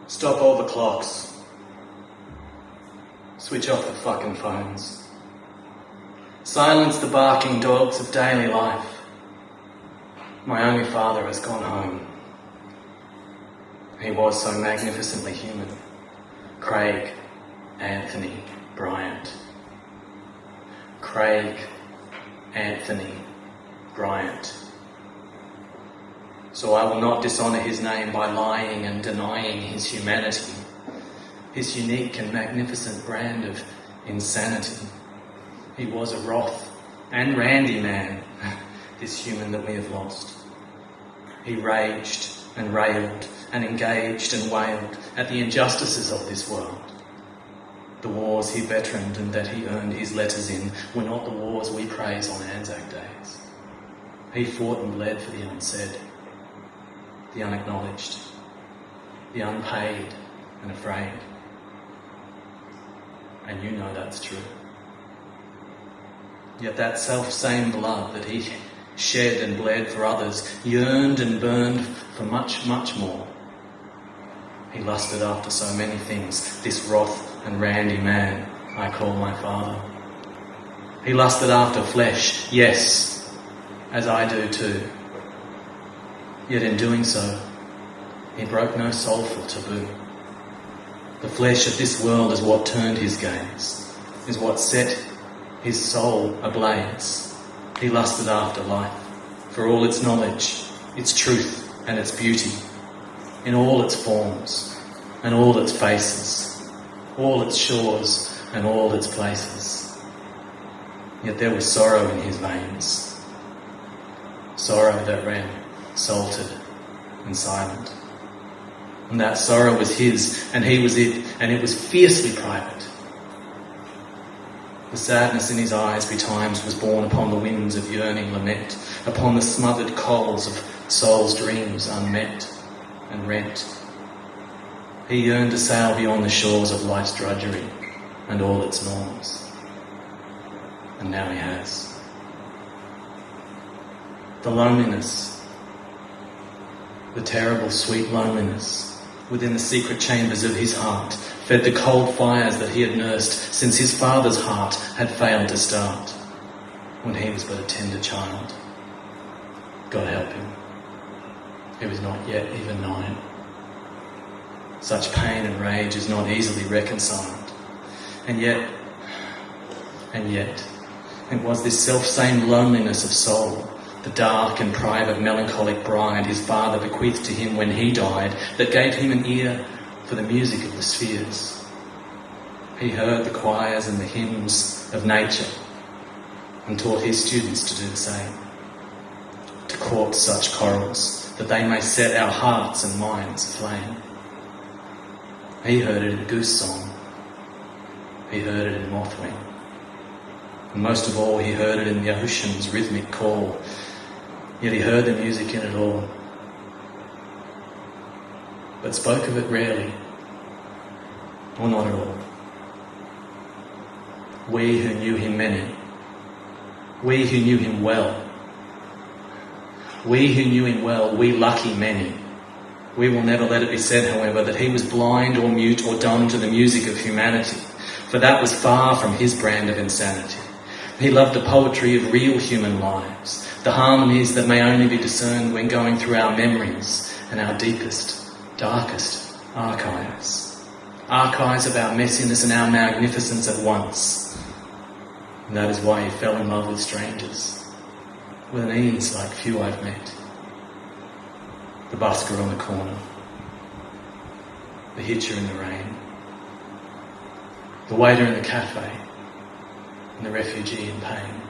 Stop all the clocks. Switch off the fucking phones. Silence the barking dogs of daily life. My only father has gone home. He was so magnificently human. Craig Anthony Bryant. Craig Anthony Bryant. So I will not dishonour his name by lying and denying his humanity, his unique and magnificent brand of insanity. He was a wroth and randy man, this human that we have lost. He raged and railed and engaged and wailed at the injustices of this world. The wars he veteraned and that he earned his letters in were not the wars we praise on Anzac days. He fought and bled for the unsaid, the unacknowledged, the unpaid and afraid. And you know that's true. Yet that self-same blood that he shed and bled for others yearned and burned for much, much more. He lusted after so many things, this wroth and randy man I call my father. He lusted after flesh, yes, as I do too. Yet in doing so, he broke no soulful taboo. The flesh of this world is what turned his gaze, is what set his soul ablaze. He lusted after life, for all its knowledge, its truth and its beauty, in all its forms and all its faces, all its shores and all its places. Yet there was sorrow in his veins, sorrow that ran salted and silent. And that sorrow was his, and he was it, and it was fiercely private. The sadness in his eyes betimes was born upon the winds of yearning lament, upon the smothered coals of soul's dreams unmet and rent. He yearned to sail beyond the shores of life's drudgery and all its norms. And now he has. The loneliness, the terrible sweet loneliness within the secret chambers of his heart fed the cold fires that he had nursed since his father's heart had failed to start when he was but a tender child. God help him. He was not yet even 9. Such pain and rage is not easily reconciled. And yet, it was this self-same loneliness of soul, the dark and private melancholic bride his father bequeathed to him when he died, that gave him an ear for the music of the spheres. He heard the choirs and the hymns of nature and taught his students to do the same, to court such chorals that they may set our hearts and minds aflame. He heard it in goose song, he heard it in mothwing, and most of all he heard it in the ocean's rhythmic call. Yet he heard the music in it all, but spoke of it rarely, or not at all. We who knew him many, we who knew him well, we lucky many, we will never let it be said, however, that he was blind or mute or dumb to the music of humanity, for that was far from his brand of insanity. He loved the poetry of real human lives, the harmonies that may only be discerned when going through our memories and our deepest, darkest archives. Archives of our messiness and our magnificence at once. And that is why he fell in love with strangers, with an ease like few I've met. The busker on the corner, the hitcher in the rain, the waiter in the cafe, and the refugee in pain.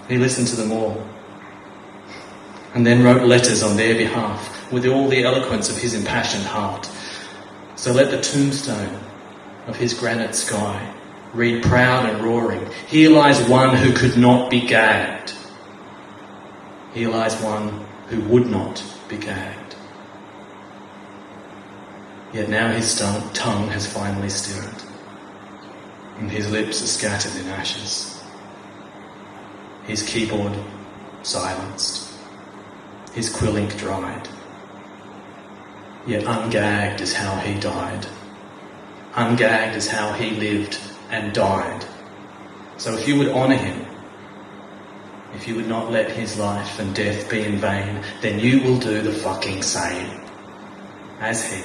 He listened to them all, and then wrote letters on their behalf with all the eloquence of his impassioned heart. So let the tombstone of his granite sky read proud and roaring, "Here lies one who could not be gagged. Here lies one who would not be gagged." Yet now his tongue has finally stilled, and his lips are scattered in ashes. His keyboard silenced, his quill ink dried. yet ungagged is how he died. Ungagged is how he lived and died. So if you would honour him, if you would not let his life and death be in vain, then you will do the fucking same as he.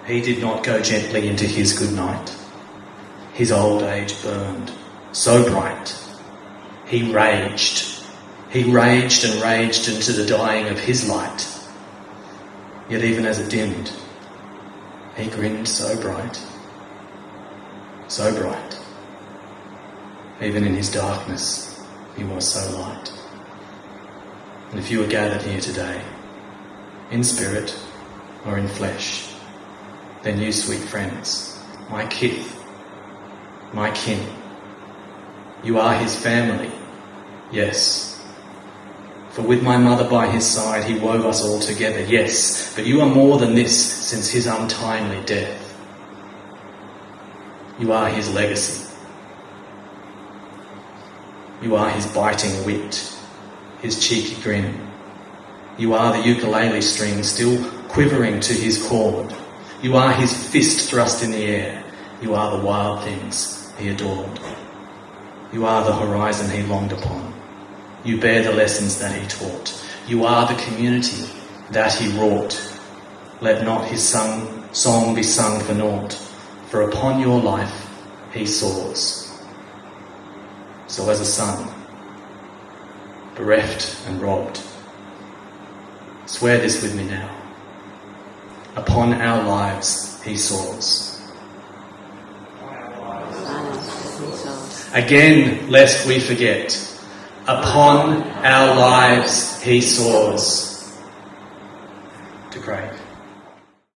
He did not go gently into his good night. His old age burned so bright. He raged. He raged and raged into the dying of his light. Yet even as it dimmed, he grinned so bright. So bright. Even in his darkness, he was so light. And if you are gathered here today, in spirit or in flesh, then you, sweet friends, my kith, my kin, you are his family, yes. For with my mother by his side, he wove us all together, yes. But you are more than this, since his untimely death. You are his legacy. You are his biting wit, his cheeky grin. You are the ukulele string still quivering to his chord. You are his fist thrust in the air. You are the wild things he adored. You are the horizon he longed upon. You bear the lessons that he taught. You are the community that he wrought. Let not his song be sung for naught, for upon your life he soars. So as a son, bereft and robbed, swear this with me now. Upon our lives he soars. Again, lest we forget, upon our lives he soars. To Craig.